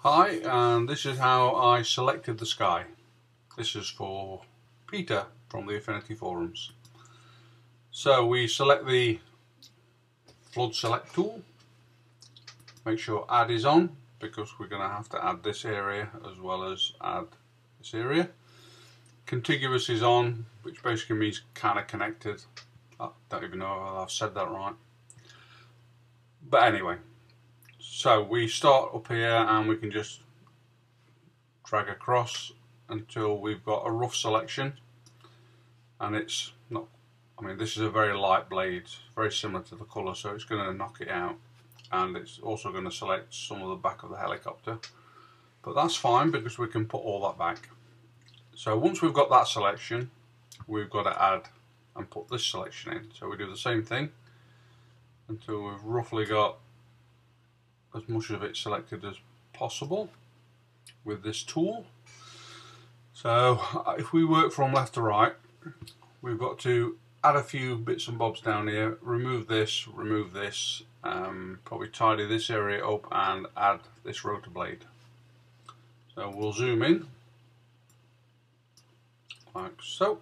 Hi, and this is how I selected the sky. This is for Peter from the Affinity Forums. So we select the flood select tool, make sure add is on because we're going to have to add this area as well as add this area. Contiguous is on, which basically means kind of connected. I don't even know if I've said that right. But anyway, so we start up here and we can just drag across until we've got a rough selection, and it's not, I mean, this is a very light blade, very similar to the colour, so it's going to knock it out, and it's also going to select some of the back of the helicopter, but that's fine because we can put all that back. So once we've got that selection, we've got to add and put this selection in. So we do the same thing until we've roughly got as much of it selected as possible with this tool. So if we work from left to right, we've got to add a few bits and bobs down here, remove this, probably tidy this area up and add this rotor blade. So we'll zoom in like so,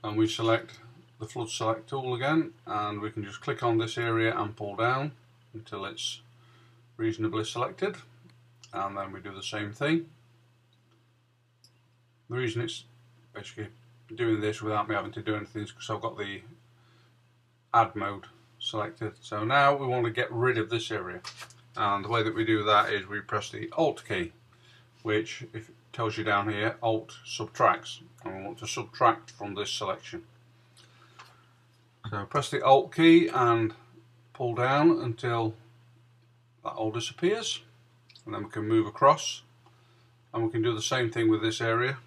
and we select the flood select tool again, and we can just click on this area and pull down until it's reasonably selected, and then we do the same thing. The reason it's basically doing this without me having to do anything is because I've got the add mode selected. So now we want to get rid of this area, and the way that we do that is we press the Alt key, which, if it tells you down here, Alt subtracts, and we want to subtract from this selection. So press the Alt key and pull down until that all disappears, and then we can move across, and we can do the same thing with this area.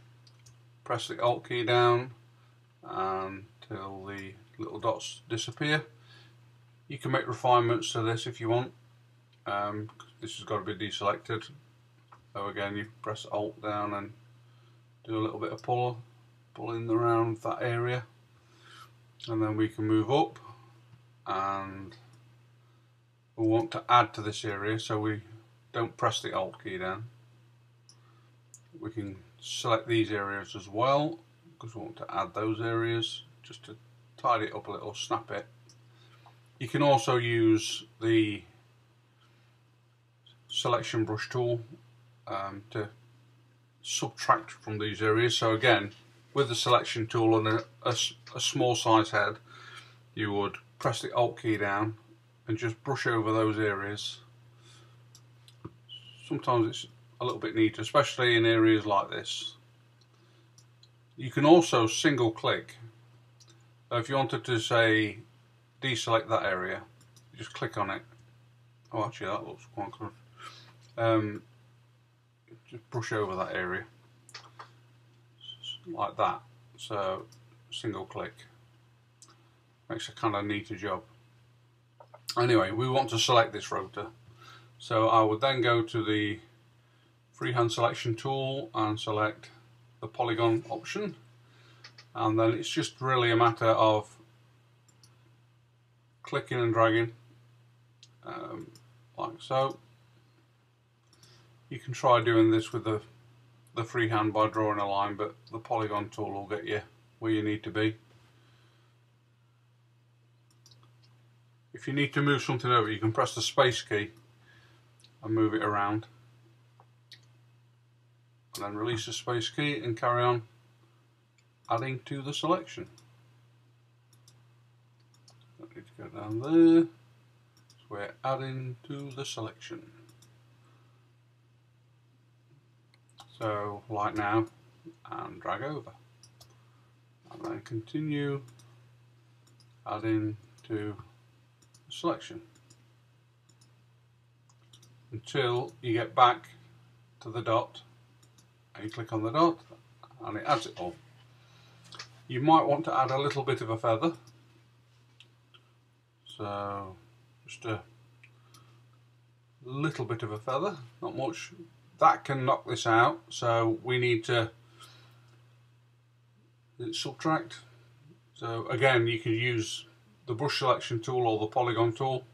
Press the Alt key down until the little dots disappear. You can make refinements to this if you want. This has got to be deselected. So again, you press Alt down and do a little bit of pulling around that area, and then we can move up, and we want to add to this area, so we don't press the Alt key down. We can select these areas as well because we want to add those areas just to tidy it up a little, snap it. You can also use the selection brush tool to subtract from these areas. So again, with the selection tool on a small size head, you would press the Alt key down and just brush over those areas. Sometimes it's a little bit neater, especially in areas like this. You can also single click. So if you wanted to, say, deselect that area, you just click on it. Oh, actually that looks quite good. Just brush over that area like that. So single click makes a kind of neater job. Anyway, we want to select this rotor, so I would then go to the freehand selection tool and select the polygon option, and then it's just really a matter of clicking and dragging like so. You can try doing this with the freehand by drawing a line, but the polygon tool will get you where you need to be. If you need to move something over, you can press the space key and move it around, and then release the space key and carry on adding to the selection. Don't need to go down there, so we're adding to the selection. So like now, and drag over, and then continue adding to the selection until you get back to the dot, and you click on the dot and it adds it all. You might want to add a little bit of a feather, so just a little bit of a feather, not much. That can knock this out, so we need to subtract. So again, you can use the brush selection tool or the polygon tool.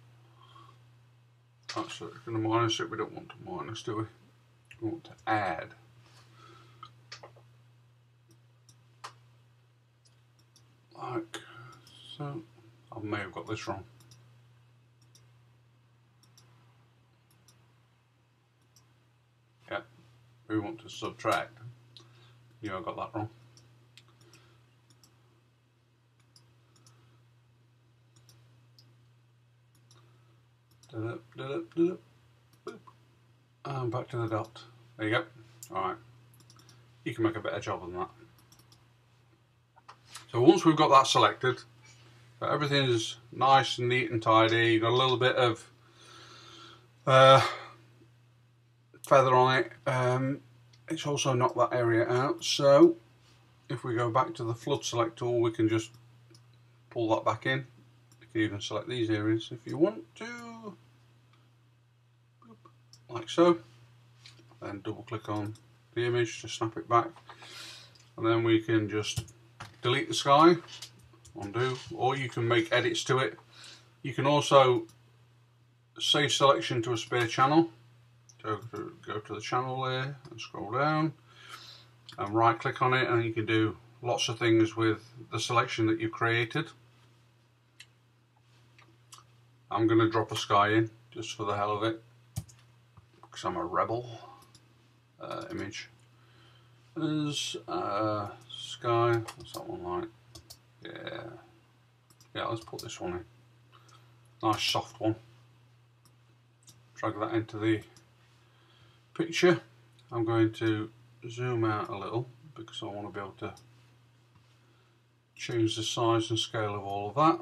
That's going to minus it. We don't want to minus, do we? We want to add. Like so. I may have got this wrong. Yeah, we want to subtract. Yeah, I got that wrong. And back to the dot. There you go. Alright. You can make a better job than that. So once we've got that selected, so everything is nice and neat and tidy, you've got a little bit of feather on it. It's also knocked that area out, so if we go back to the flood select tool, we can just pull that back in. You can even select these areas if you want to, like so. Then double click on the image to snap it back, and then we can just delete the sky, undo, or you can make edits to it. You can also save selection to a spare channel. So go to the channel there and scroll down and right click on it, and you can do lots of things with the selection that you've created. I'm going to drop a sky in just for the hell of it, because I'm a rebel. Image is sky. What's that one like? Yeah, let's put this one in. Nice soft one. Drag that into the picture. I'm going to zoom out a little because I want to be able to change the size and scale of all of that.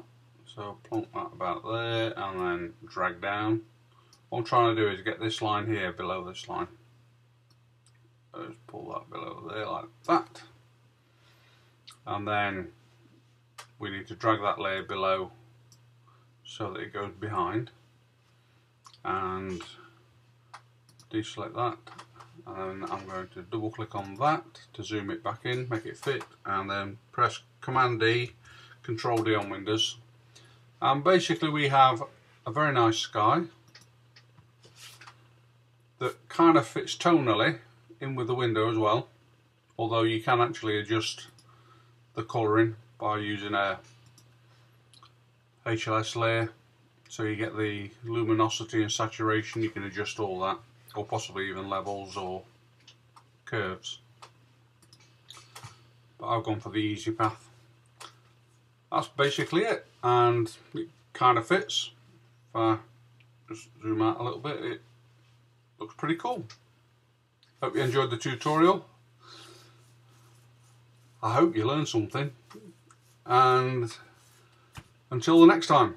So plonk that about there and then drag down. What I'm trying to do is get this line here below this line. Just pull that below there like that, and then we need to drag that layer below so that it goes behind, and deselect that, and then I'm going to double click on that to zoom it back in, make it fit, and then press Command D, Control D on Windows, and basically we have a very nice sky that kind of fits tonally in with the window as well, although you can actually adjust the colouring by using a HLS layer, so you get the luminosity and saturation. You can adjust all that, or possibly even levels or curves, but I've gone for the easy path. That's basically it, and it kind of fits. If I just zoom out a little bit, it looks pretty cool. Hope you enjoyed the tutorial. I hope you learned something, and until the next time.